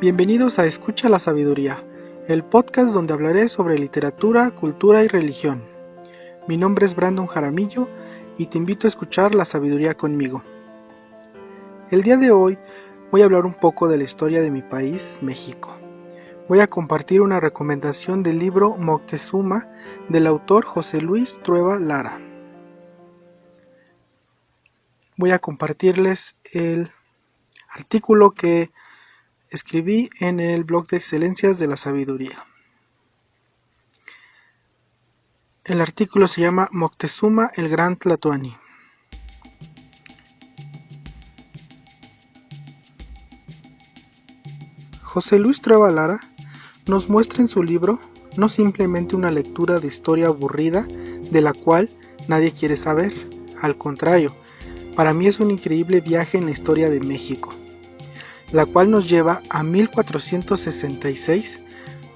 Bienvenidos a Escucha la Sabiduría, el podcast donde hablaré sobre literatura, cultura y religión. Mi nombre es Brandon Jaramillo y te invito a escuchar la sabiduría conmigo. El día de hoy voy a hablar un poco de la historia de mi país, México. Voy a compartir una recomendación del libro Moctezuma del autor José Luis Trueba Lara. Voy a compartirles el artículo que escribí en el blog de Excelencias de la Sabiduría. El artículo se llama Moctezuma el Gran Tlatoani. José Luis Trueba Lara nos muestra en su libro no simplemente una lectura de historia aburrida de la cual nadie quiere saber, al contrario, para mí es un increíble viaje en la historia de México, la cual nos lleva a 1466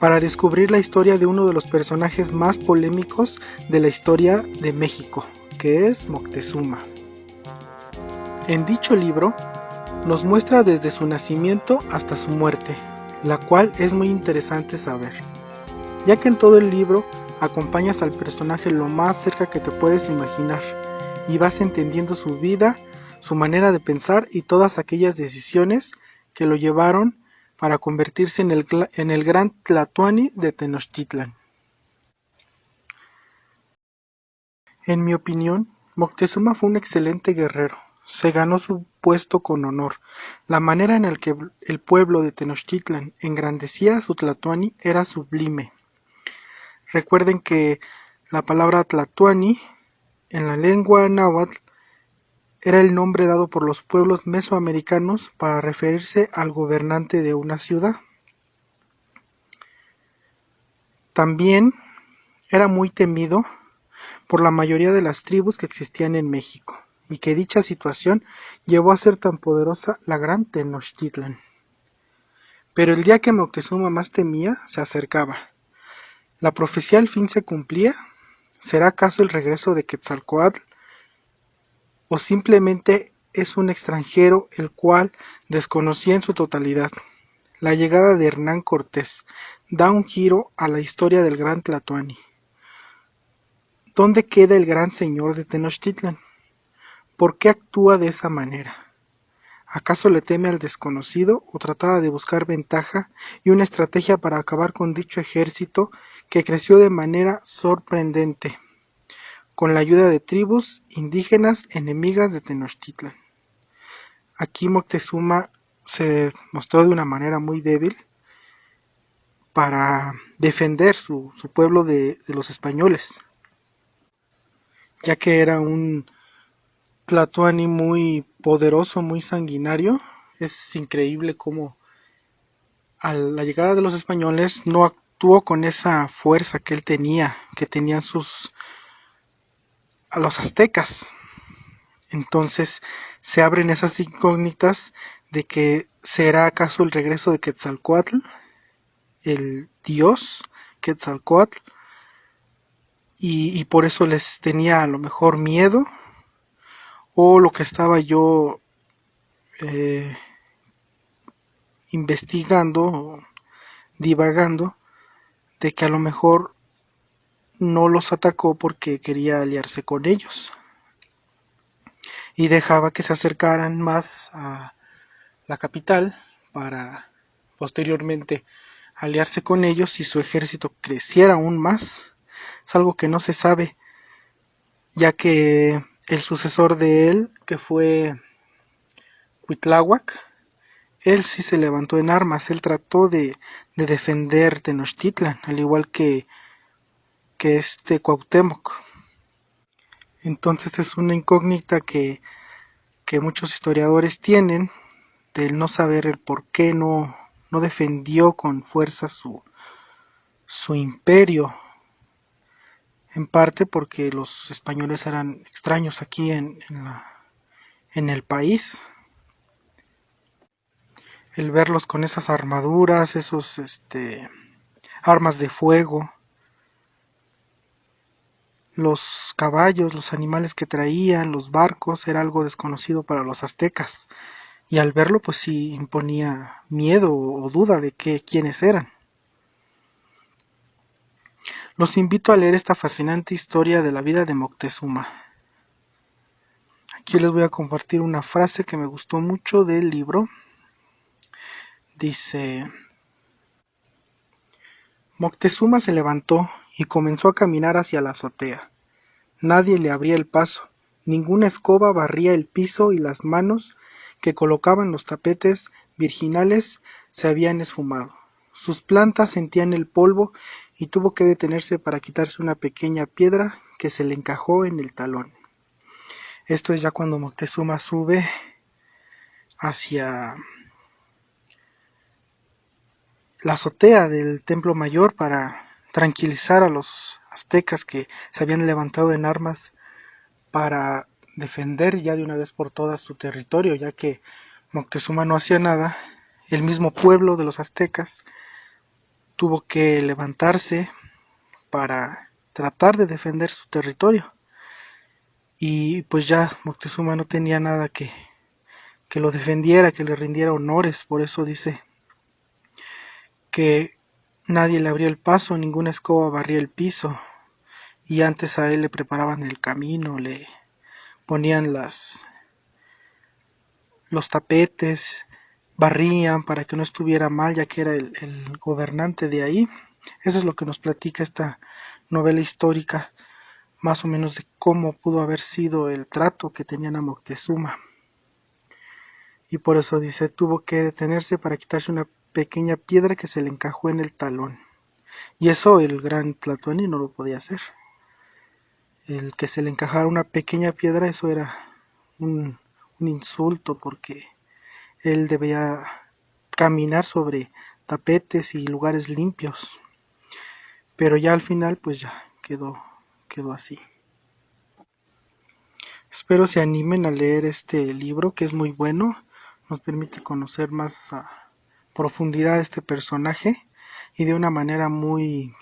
para descubrir la historia de uno de los personajes más polémicos de la historia de México, que es Moctezuma. En dicho libro nos muestra desde su nacimiento hasta su muerte, la cual es muy interesante saber, ya que en todo el libro acompañas al personaje lo más cerca que te puedes imaginar y vas entendiendo su vida, su manera de pensar y todas aquellas decisiones que lo llevaron para convertirse en el gran Tlatoani de Tenochtitlan. En mi opinión, Moctezuma fue un excelente guerrero. Se ganó su puesto con honor. La manera en la que el pueblo de Tenochtitlan engrandecía a su Tlatoani era sublime. Recuerden que la palabra Tlatoani en la lengua náhuatl era el nombre dado por los pueblos mesoamericanos para referirse al gobernante de una ciudad. También era muy temido por la mayoría de las tribus que existían en México, y que dicha situación llevó a ser tan poderosa la gran Tenochtitlan. Pero el día que Moctezuma más temía se acercaba. ¿La profecía al fin se cumplía? ¿Será acaso el regreso de Quetzalcóatl? ¿O simplemente es un extranjero el cual desconocía en su totalidad? La llegada de Hernán Cortés da un giro a la historia del gran Tlatoani. ¿Dónde queda el gran señor de Tenochtitlan? ¿Por qué actúa de esa manera? ¿Acaso le teme al desconocido o trataba de buscar ventaja y una estrategia para acabar con dicho ejército que creció de manera sorprendente, con la ayuda de tribus indígenas enemigas de Tenochtitlan? Aquí Moctezuma se mostró de una manera muy débil para defender su pueblo de los españoles, ya que era un Tlatoani muy poderoso, muy sanguinario. Es increíble cómo a la llegada de los españoles no actuó con esa fuerza que él tenía, que tenían a los aztecas. Entonces se abren esas incógnitas de que será acaso el regreso de Quetzalcóatl, el dios Quetzalcóatl, y por eso les tenía a lo mejor miedo, o lo que estaba yo eh, investigando, divagando, de que a lo mejor no los atacó porque quería aliarse con ellos y dejaba que se acercaran más a la capital para posteriormente aliarse con ellos y su ejército creciera aún más. Es algo que no se sabe, ya que el sucesor de él, que fue Cuitláhuac, él sí se levantó en armas, él trató de defender Tenochtitlan, al igual que Cuauhtémoc. Entonces es una incógnita que muchos historiadores tienen, del no saber el por qué no defendió con fuerza su imperio, en parte porque los españoles eran extraños aquí en el país. El verlos con esas armaduras, esos armas de fuego, los caballos, los animales que traían, los barcos, era algo desconocido para los aztecas. y al verlo pues sí imponía miedo o duda de quiénes eran. Los invito a leer esta fascinante historia de la vida de Moctezuma. Aquí les voy a compartir una frase que me gustó mucho del libro. Dice: Moctezuma se levantó y comenzó a caminar hacia la azotea. Nadie le abría el paso, ninguna escoba barría el piso y las manos que colocaban los tapetes virginales se habían esfumado. Sus plantas sentían el polvo y tuvo que detenerse para quitarse una pequeña piedra que se le encajó en el talón. Esto es ya cuando Moctezuma sube hacia la azotea del Templo Mayor para tranquilizar a los aztecas que se habían levantado en armas para defender ya de una vez por todas su territorio, ya que Moctezuma no hacía nada. El mismo pueblo de los aztecas tuvo que levantarse para tratar de defender su territorio. Y pues ya Moctezuma no tenía nada que lo defendiera, que le rindiera honores. Por eso dice que nadie le abría el paso, ninguna escoba barría el piso. Y antes a él le preparaban el camino, le ponían los tapetes, barrían para que no estuviera mal, ya que era el gobernante de ahí. Eso es lo que nos platica esta novela histórica, más o menos de cómo pudo haber sido el trato que tenían a Moctezuma. Y por eso dice, tuvo que detenerse para quitarse una pequeña piedra que se le encajó en el talón. Y eso el gran Tlatoani no lo podía hacer. El que se le encajara una pequeña piedra, eso era un insulto, porque él debía caminar sobre tapetes y lugares limpios. Pero ya al final pues ya quedó así. Espero se animen a leer este libro, que es muy bueno. Nos permite conocer más a profundidad a este personaje y de una manera muy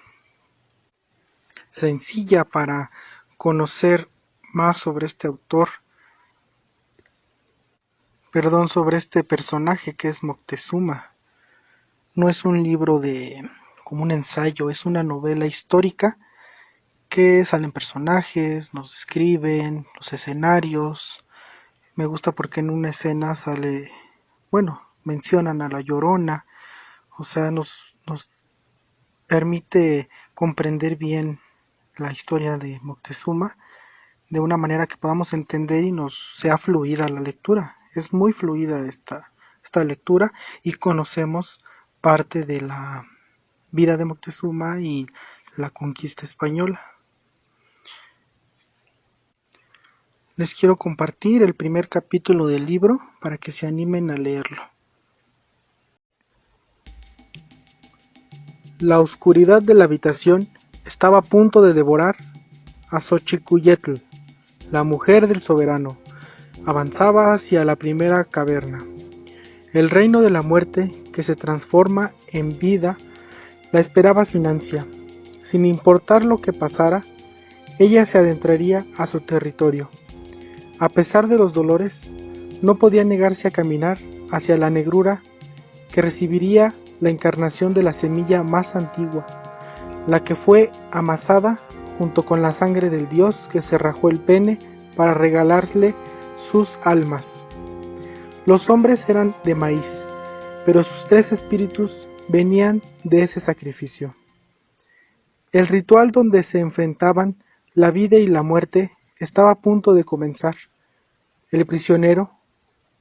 sencilla para conocer más sobre este autor, sobre este personaje que es Moctezuma. No es un libro como un ensayo, es una novela histórica que salen personajes, nos describen los escenarios. Me gusta porque en una escena mencionan a la Llorona, o sea, nos permite comprender bien la historia de Moctezuma de una manera que podamos entender y nos sea fluida la lectura. Es muy fluida esta lectura y conocemos parte de la vida de Moctezuma y la conquista española. Les quiero compartir el primer capítulo del libro para que se animen a leerlo. La oscuridad de la habitación estaba a punto de devorar a Xochicuyetl, la mujer del soberano. Avanzaba hacia la primera caverna. El reino de la muerte, que se transforma en vida, la esperaba sin ansia. Sin importar lo que pasara, ella se adentraría a su territorio. A pesar de los dolores, no podía negarse a caminar hacia la negrura que recibiría la encarnación de la semilla más antigua, la que fue amasada junto con la sangre del dios que se rajó el pene para regalarle sus almas. Los hombres eran de maíz, pero sus 3 espíritus venían de ese sacrificio. El ritual donde se enfrentaban la vida y la muerte estaba a punto de comenzar. El prisionero,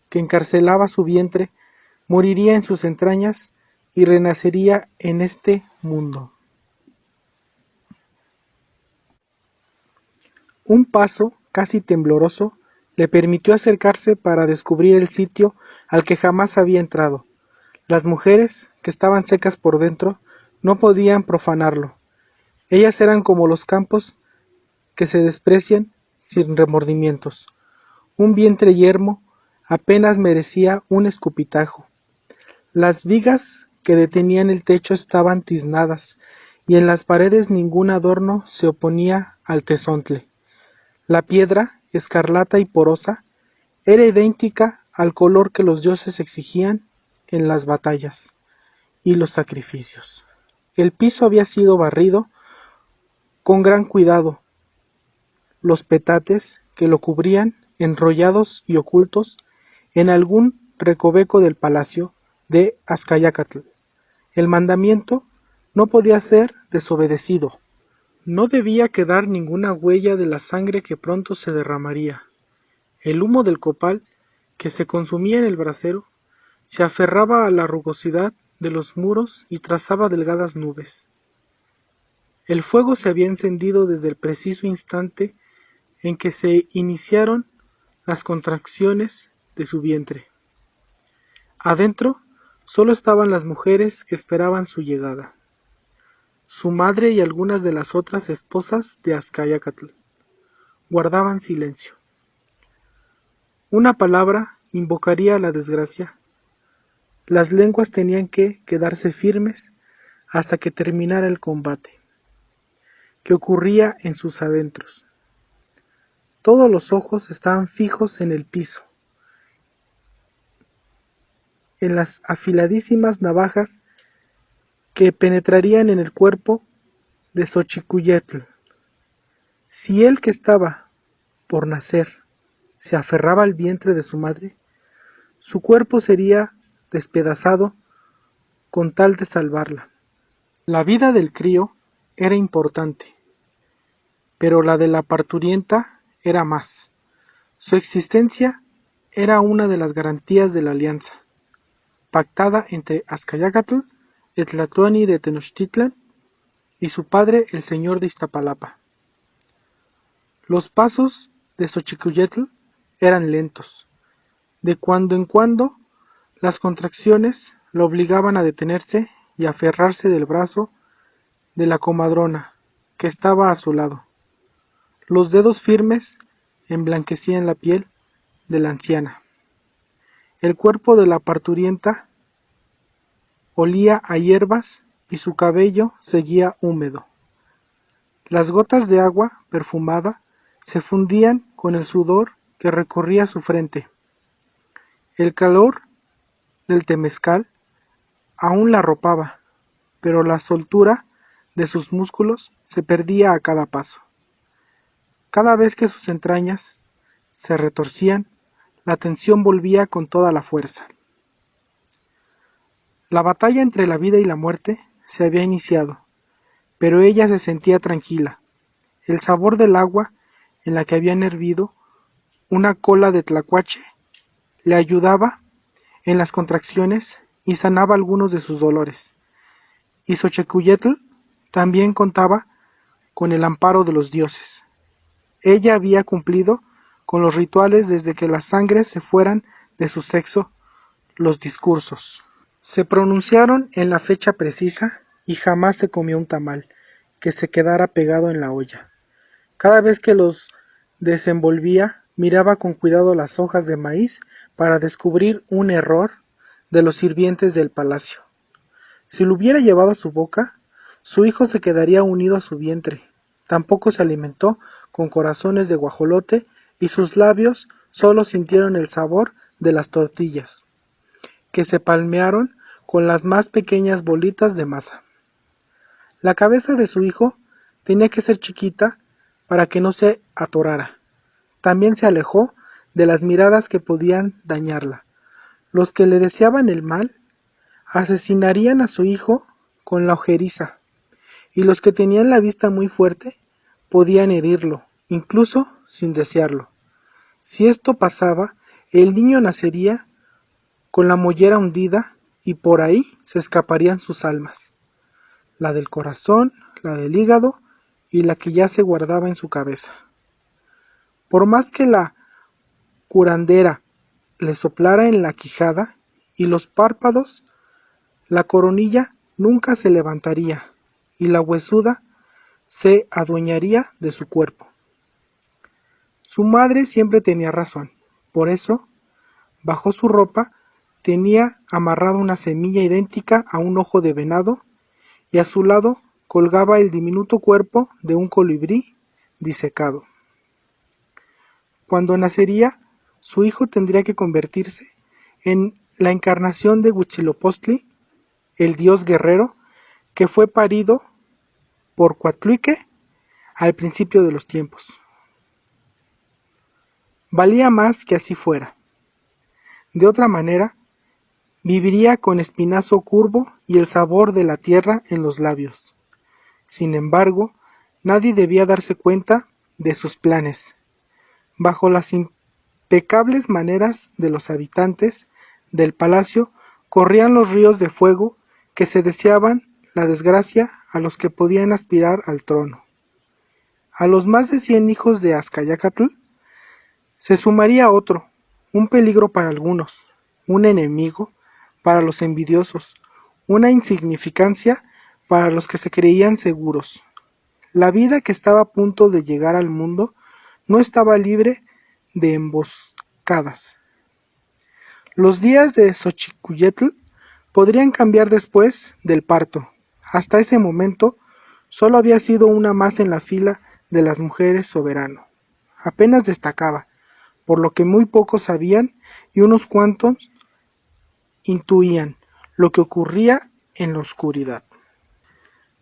que encarcelaba su vientre, moriría en sus entrañas y renacería en este mundo. Un paso, casi tembloroso, le permitió acercarse para descubrir el sitio al que jamás había entrado. Las mujeres, que estaban secas por dentro, no podían profanarlo. Ellas eran como los campos que se desprecian sin remordimientos. Un vientre yermo apenas merecía un escupitajo. Las vigas que detenían el techo estaban tiznadas, y en las paredes ningún adorno se oponía al tezontle. La piedra, escarlata y porosa, era idéntica al color que los dioses exigían en las batallas y los sacrificios. El piso había sido barrido con gran cuidado, los petates que lo cubrían enrollados y ocultos en algún recoveco del palacio de Azcayácatl. El mandamiento no podía ser desobedecido. No debía quedar ninguna huella de la sangre que pronto se derramaría. El humo del copal, que se consumía en el brasero, se aferraba a la rugosidad de los muros y trazaba delgadas nubes. El fuego se había encendido desde el preciso instante en que se iniciaron las contracciones de su vientre. Adentro solo estaban las mujeres que esperaban su llegada, su madre y algunas de las otras esposas de Azcayácatl. Guardaban silencio. Una palabra invocaría la desgracia. Las lenguas tenían que quedarse firmes hasta que terminara el combate, que ocurría en sus adentros. Todos los ojos estaban fijos en el piso, en las afiladísimas navajas que penetrarían en el cuerpo de Xochicuyetl. Si él que estaba por nacer se aferraba al vientre de su madre, su cuerpo sería despedazado con tal de salvarla. La vida del crío era importante, pero la de la parturienta era más. Su existencia era una de las garantías de la alianza, pactada entre Azcayácatl, Etlatuani de Tenochtitlan, y su padre el señor de Iztapalapa. Los pasos de Xochicuyetl eran lentos. De cuando en cuando, las contracciones lo obligaban a detenerse y aferrarse del brazo de la comadrona, que estaba a su lado. Los dedos firmes emblanquecían la piel de la anciana. El cuerpo de la parturienta olía a hierbas y su cabello seguía húmedo. Las gotas de agua perfumada se fundían con el sudor que recorría su frente. El calor del temezcal aún la arropaba, pero la soltura de sus músculos se perdía a cada paso. Cada vez que sus entrañas se retorcían, la tensión volvía con toda la fuerza. La batalla entre la vida y la muerte se había iniciado, pero ella se sentía tranquila. El sabor del agua en la que habían hervido una cola de tlacuache le ayudaba en las contracciones y sanaba algunos de sus dolores. Y Xochicuyetl también contaba con el amparo de los dioses. Ella había cumplido con los rituales desde que las sangres se fueran de su sexo. Los discursos se pronunciaron en la fecha precisa y jamás se comió un tamal que se quedara pegado en la olla. Cada vez que los desenvolvía, miraba con cuidado las hojas de maíz para descubrir un error de los sirvientes del palacio. Si lo hubiera llevado a su boca, su hijo se quedaría unido a su vientre. Tampoco se alimentó con corazones de guajolote y sus labios solo sintieron el sabor de las tortillas, que se palmearon con las más pequeñas bolitas de masa. La cabeza de su hijo tenía que ser chiquita para que no se atorara. También se alejó de las miradas que podían dañarla. Los que le deseaban el mal asesinarían a su hijo con la ojeriza, y los que tenían la vista muy fuerte podían herirlo, incluso sin desearlo. Si esto pasaba, el niño nacería con la mollera hundida y por ahí se escaparían sus almas, la del corazón, la del hígado y la que ya se guardaba en su cabeza. Por más que la curandera le soplara en la quijada y los párpados, la coronilla nunca se levantaría y la huesuda se adueñaría de su cuerpo. Su madre siempre tenía razón, por eso, bajo su ropa, tenía amarrada una semilla idéntica a un ojo de venado y a su lado colgaba el diminuto cuerpo de un colibrí disecado. Cuando nacería, su hijo tendría que convertirse en la encarnación de Huitzilopochtli, el dios guerrero, que fue parido por Coatlicue al principio de los tiempos. Valía más que así fuera. De otra manera, viviría con espinazo curvo y el sabor de la tierra en los labios. Sin embargo, nadie debía darse cuenta de sus planes. Bajo las impecables maneras de los habitantes del palacio corrían los ríos de fuego que se deseaban la desgracia a los que podían aspirar al trono. A los más de 100 hijos de Azcayácatl se sumaría otro, un peligro para algunos, un enemigo para los envidiosos, una insignificancia para los que se creían seguros. La vida que estaba a punto de llegar al mundo no estaba libre de emboscadas. Los días de Xochicuyetl podrían cambiar después del parto. Hasta ese momento, solo había sido una más en la fila de las mujeres soberano. Apenas destacaba, por lo que muy pocos sabían y unos cuantos intuían lo que ocurría en la oscuridad.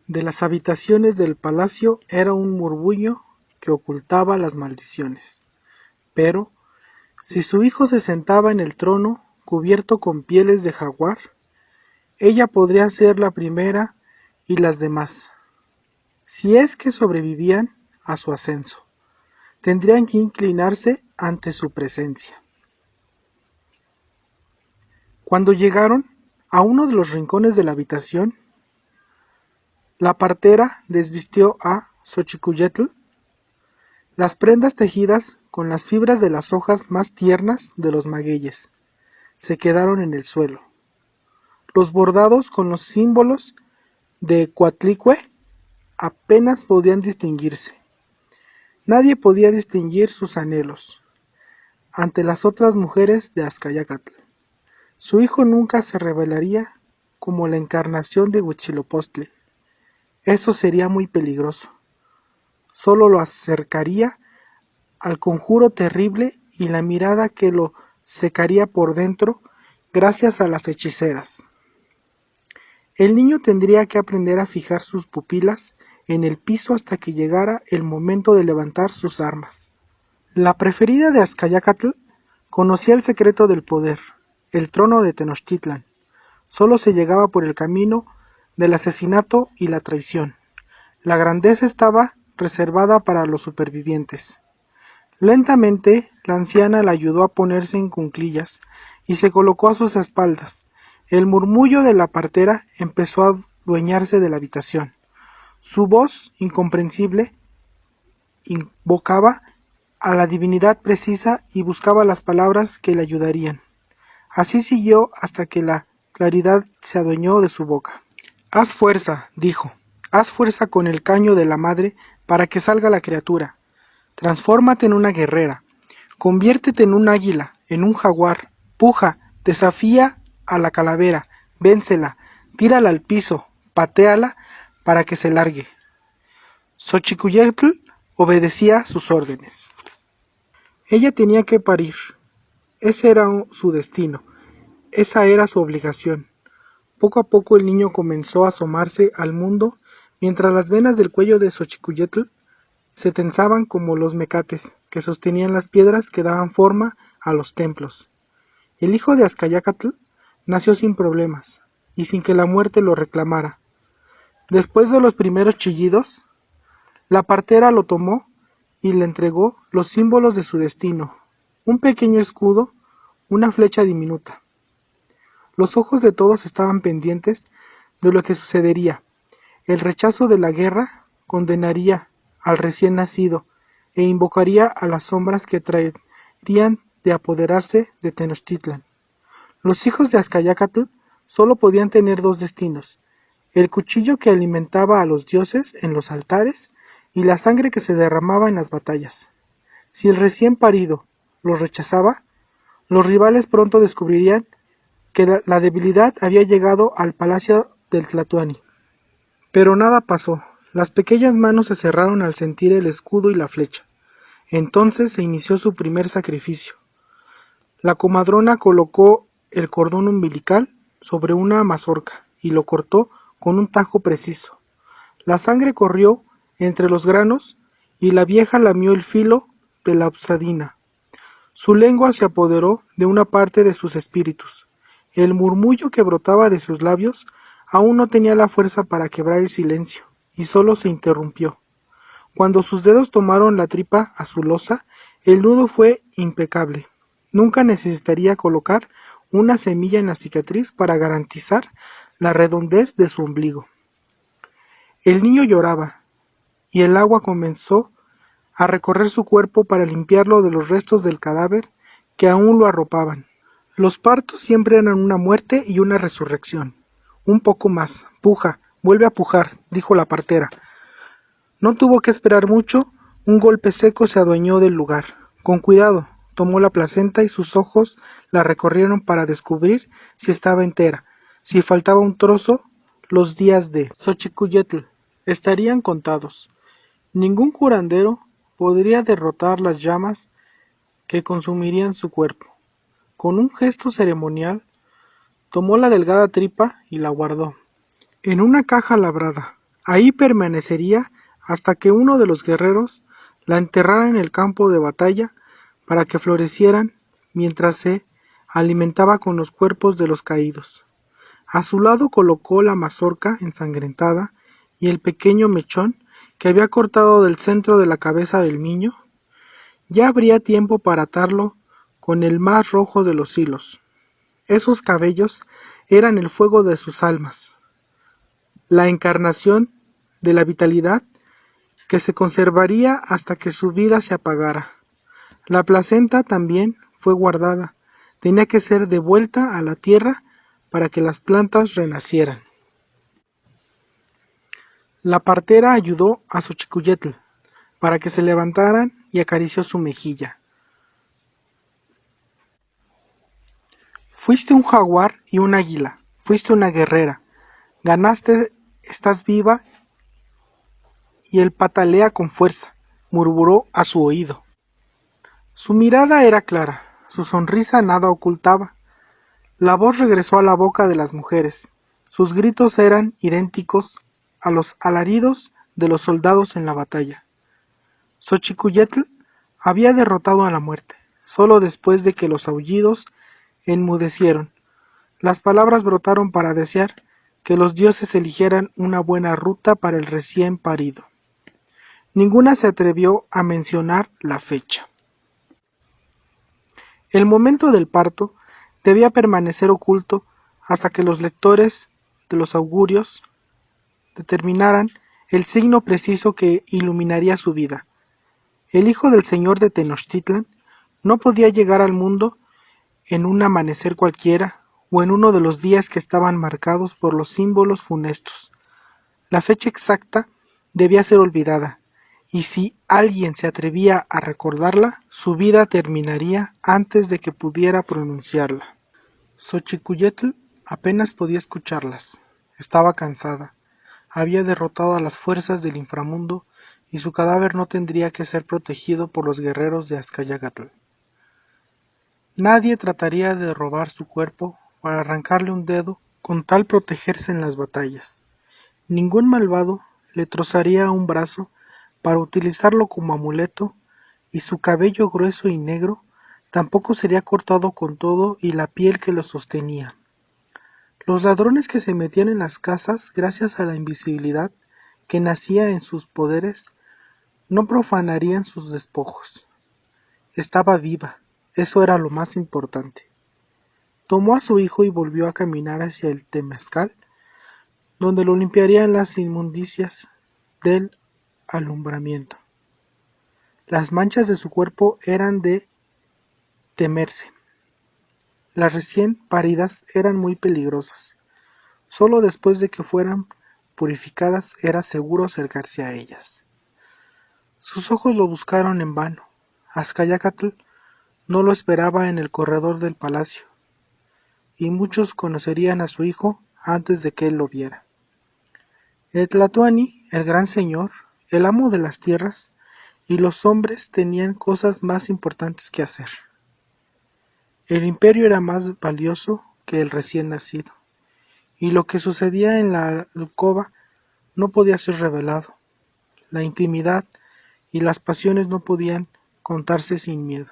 De las habitaciones del palacio era un murmullo que ocultaba las maldiciones. Pero, si su hijo se sentaba en el trono cubierto con pieles de jaguar, ella podría ser la primera y las demás. Si es que sobrevivían a su ascenso, tendrían que inclinarse ante su presencia. Cuando llegaron a uno de los rincones de la habitación, la partera desvistió a Xochicuyetl. Las prendas tejidas con las fibras de las hojas más tiernas de los magueyes se quedaron en el suelo. Los bordados con los símbolos de Coatlicue apenas podían distinguirse. Nadie podía distinguir sus anhelos ante las otras mujeres de Azcayácatl. Su hijo nunca se revelaría como la encarnación de Huitzilopochtli. Eso sería muy peligroso. Solo lo acercaría al conjuro terrible y la mirada que lo secaría por dentro gracias a las hechiceras. El niño tendría que aprender a fijar sus pupilas en el piso hasta que llegara el momento de levantar sus armas. La preferida de Azcayácatl conocía el secreto del poder, el trono de Tenochtitlan. Solo se llegaba por el camino del asesinato y la traición. La grandeza estaba reservada para los supervivientes. Lentamente, la anciana la ayudó a ponerse en cuclillas y se colocó a sus espaldas. El murmullo de la partera empezó a adueñarse de la habitación. Su voz, incomprensible, invocaba a la divinidad precisa y buscaba las palabras que le ayudarían. Así siguió hasta que la claridad se adueñó de su boca. «Haz fuerza», dijo, «haz fuerza con el caño de la madre para que salga la criatura. Transfórmate en una guerrera. Conviértete en un águila, en un jaguar. Puja, desafía a la calavera, vénsela, tírala al piso, patéala para que se largue». Xochicuyetl obedecía sus órdenes. Ella tenía que parir. Ese era su destino. Esa era su obligación. Poco a poco el niño comenzó a asomarse al mundo, mientras las venas del cuello de Xochicuyetl se tensaban como los mecates que sostenían las piedras que daban forma a los templos. El hijo de Azcayácatl nació sin problemas y sin que la muerte lo reclamara. Después de los primeros chillidos, la partera lo tomó y le entregó los símbolos de su destino, un pequeño escudo, una flecha diminuta. Los ojos de todos estaban pendientes de lo que sucedería. El rechazo de la guerra condenaría al recién nacido e invocaría a las sombras que traerían de apoderarse de Tenochtitlan. Los hijos de Azcayácatl solo podían tener dos destinos: el cuchillo que alimentaba a los dioses en los altares y la sangre que se derramaba en las batallas. Si el recién parido los rechazaba, los rivales pronto descubrirían que la debilidad había llegado al palacio del Tlatoani. Pero nada pasó. Las pequeñas manos se cerraron al sentir el escudo y la flecha. Entonces se inició su primer sacrificio. La comadrona colocó el cordón umbilical sobre una mazorca y lo cortó con un tajo preciso. La sangre corrió entre los granos y la vieja lamió el filo de la obsadina. Su lengua se apoderó de una parte de sus espíritus. El murmullo que brotaba de sus labios aún no tenía la fuerza para quebrar el silencio, y solo se interrumpió. Cuando sus dedos tomaron la tripa azulosa, el nudo fue impecable. Nunca necesitaría colocar una semilla en la cicatriz para garantizar la redondez de su ombligo. El niño lloraba, y el agua comenzó a recorrer su cuerpo para limpiarlo de los restos del cadáver que aún lo arropaban. Los partos siempre eran una muerte y una resurrección. Un poco más. Puja, vuelve a pujar, dijo la partera. No tuvo que esperar mucho, un golpe seco se adueñó del lugar. Con cuidado, tomó la placenta y sus ojos la recorrieron para descubrir si estaba entera. Si faltaba un trozo, los días de Xochicuyetl estarían contados. Ningún curandero podría derrotar las llamas que consumirían su cuerpo. Con un gesto ceremonial, tomó la delgada tripa y la guardó en una caja labrada. Ahí permanecería hasta que uno de los guerreros la enterrara en el campo de batalla para que florecieran mientras se alimentaba con los cuerpos de los caídos. A su lado colocó la mazorca ensangrentada y el pequeño mechón que había cortado del centro de la cabeza del niño. Ya habría tiempo para atarlo con el más rojo de los hilos. Esos cabellos eran el fuego de sus almas, la encarnación de la vitalidad que se conservaría hasta que su vida se apagara. La placenta también fue guardada, tenía que ser devuelta a la tierra para que las plantas renacieran. La partera ayudó a Xochicuyetl para que se levantaran y acarició su mejilla. Fuiste un jaguar y un águila, fuiste una guerrera, ganaste, estás viva y él patalea con fuerza, murmuró a su oído. Su mirada era clara, su sonrisa nada ocultaba. La voz regresó a la boca de las mujeres, sus gritos eran idénticos a los alaridos de los soldados en la batalla. Xochicuyetl había derrotado a la muerte, solo después de que los aullidos enmudecieron. Las palabras brotaron para desear que los dioses eligieran una buena ruta para el recién parido. Ninguna se atrevió a mencionar la fecha. El momento del parto debía permanecer oculto hasta que los lectores de los augurios determinaran el signo preciso que iluminaría su vida. El hijo del señor de Tenochtitlan no podía llegar al mundo en un amanecer cualquiera o en uno de los días que estaban marcados por los símbolos funestos. La fecha exacta debía ser olvidada, y si alguien se atrevía a recordarla, su vida terminaría antes de que pudiera pronunciarla. Xochicuyetl apenas podía escucharlas. Estaba cansada. Había derrotado a las fuerzas del inframundo y su cadáver no tendría que ser protegido por los guerreros de Azcayagatl. Nadie trataría de robar su cuerpo para arrancarle un dedo con tal protegerse en las batallas. Ningún malvado le trozaría un brazo para utilizarlo como amuleto, y su cabello grueso y negro tampoco sería cortado con todo y la piel que lo sostenía. Los ladrones que se metían en las casas gracias a la invisibilidad que nacía en sus poderes no profanarían sus despojos. Estaba viva, eso era lo más importante. Tomó a su hijo y volvió a caminar hacia el temazcal, donde lo limpiarían las inmundicias del alumbramiento. Las manchas de su cuerpo eran de temerse. Las recién paridas eran muy peligrosas. Solo después de que fueran purificadas era seguro acercarse a ellas. Sus ojos lo buscaron en vano. Azcayácatl no lo esperaba en el corredor del palacio, y muchos conocerían a su hijo antes de que él lo viera. El Tlatoani, el gran señor, el amo de las tierras, y los hombres tenían cosas más importantes que hacer. El imperio era más valioso que el recién nacido, y lo que sucedía en la alcoba no podía ser revelado. La intimidad y las pasiones no podían contarse sin miedo.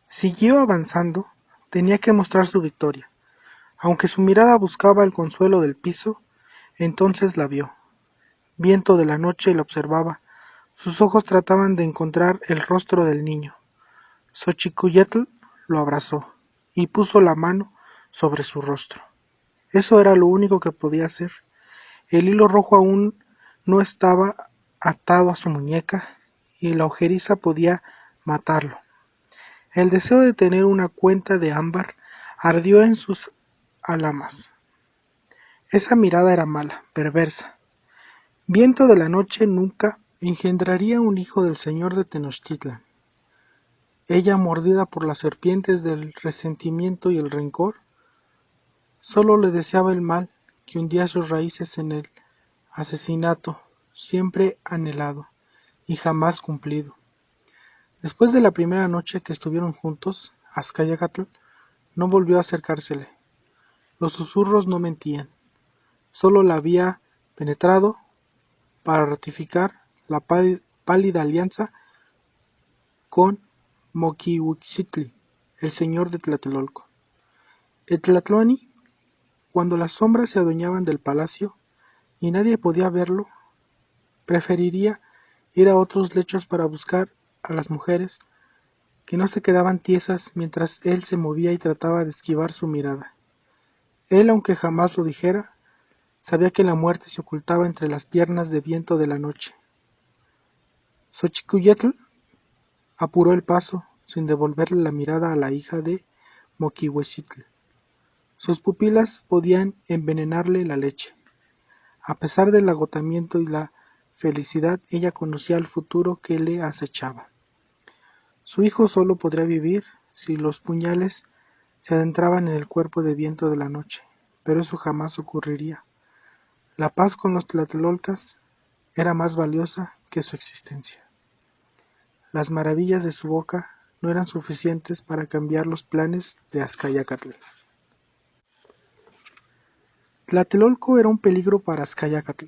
Siguió avanzando, tenía que mostrar su victoria. Aunque su mirada buscaba el consuelo del piso, entonces la vio. Viento de la noche la observaba. Sus ojos trataban de encontrar el rostro del niño. Xochicuyetl lo abrazó y puso la mano sobre su rostro. Eso era lo único que podía hacer. El hilo rojo aún no estaba atado a su muñeca y la ojeriza podía matarlo. El deseo de tener una cuenta de ámbar ardió en sus alamas. Esa mirada era mala, perversa. Viento de la noche nunca engendraría un hijo del señor de Tenochtitlan. Ella, mordida por las serpientes del resentimiento y el rencor, solo le deseaba el mal que hundía sus raíces en el asesinato, siempre anhelado y jamás cumplido. Después de la primera noche que estuvieron juntos, Azcayácatl no volvió a acercársele. Los susurros no mentían. Solo la había penetrado para ratificar la pálida alianza con Moquihuitzitli, el señor de Tlatelolco. El Tlatoani, cuando las sombras se adueñaban del palacio y nadie podía verlo, preferiría ir a otros lechos para buscar a las mujeres que no se quedaban tiesas mientras él se movía y trataba de esquivar su mirada. Él, aunque jamás lo dijera, sabía que la muerte se ocultaba entre las piernas de viento de la noche. Xochicuyetl apuró el paso, sin devolverle la mirada a la hija de Moquihuitzitl. Sus pupilas podían envenenarle la leche. A pesar del agotamiento y la felicidad, ella conocía el futuro que le acechaba. Su hijo solo podría vivir si los puñales se adentraban en el cuerpo de viento de la noche, pero eso jamás ocurriría. La paz con los tlatelolcas era más valiosa que su existencia. Las maravillas de su boca no eran suficientes para cambiar los planes de Azcayácatl. Tlatelolco era un peligro para Azcayácatl.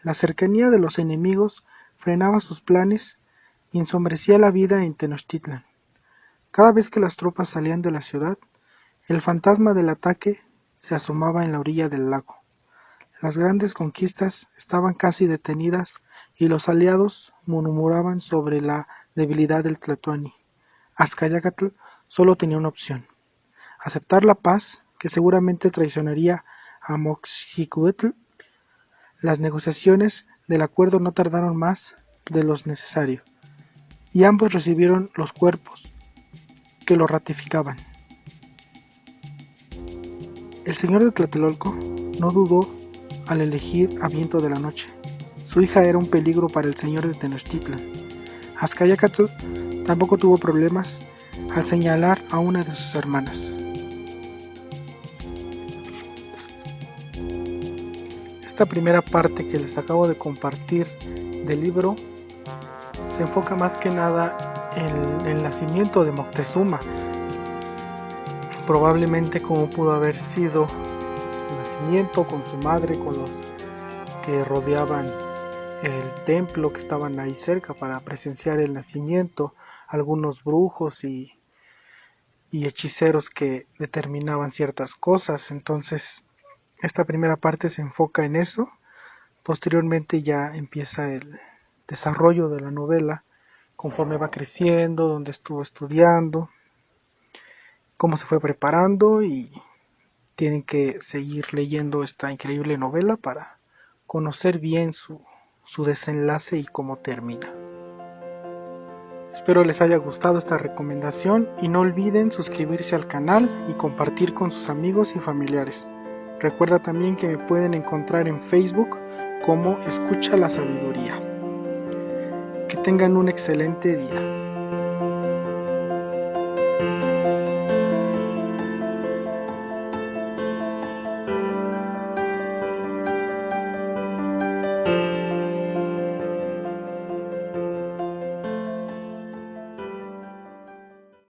La cercanía de los enemigos frenaba sus planes y ensombrecía la vida en Tenochtitlan. Cada vez que las tropas salían de la ciudad, el fantasma del ataque se asomaba en la orilla del lago. Las grandes conquistas estaban casi detenidas y los aliados murmuraban sobre la debilidad del Tlatoani. Azcayácatl solo tenía una opción: aceptar la paz, que seguramente traicionaría a Moxihuetl. Las negociaciones del acuerdo no tardaron más de lo necesario, y ambos recibieron los cuerpos que lo ratificaban. El señor de Tlatelolco no dudó al elegir a Viento de la Noche. Su hija era un peligro para el señor de Tenochtitlan. Azcayácatl tampoco tuvo problemas al señalar a una de sus hermanas. Esta primera parte que les acabo de compartir del libro se enfoca más que nada en el nacimiento de Moctezuma, probablemente cómo pudo haber sido su nacimiento con su madre, con los que rodeaban el templo, que estaban ahí cerca para presenciar el nacimiento, algunos brujos y hechiceros que determinaban ciertas cosas. Entonces esta primera parte se enfoca en eso. Posteriormente ya empieza el desarrollo de la novela, conforme va creciendo, dónde estuvo estudiando, cómo se fue preparando, y tienen que seguir leyendo esta increíble novela para conocer bien su desenlace y cómo termina. Espero les haya gustado esta recomendación y no olviden suscribirse al canal y compartir con sus amigos y familiares. Recuerda también que me pueden encontrar en Facebook como Escucha la Sabiduría. Que tengan un excelente día.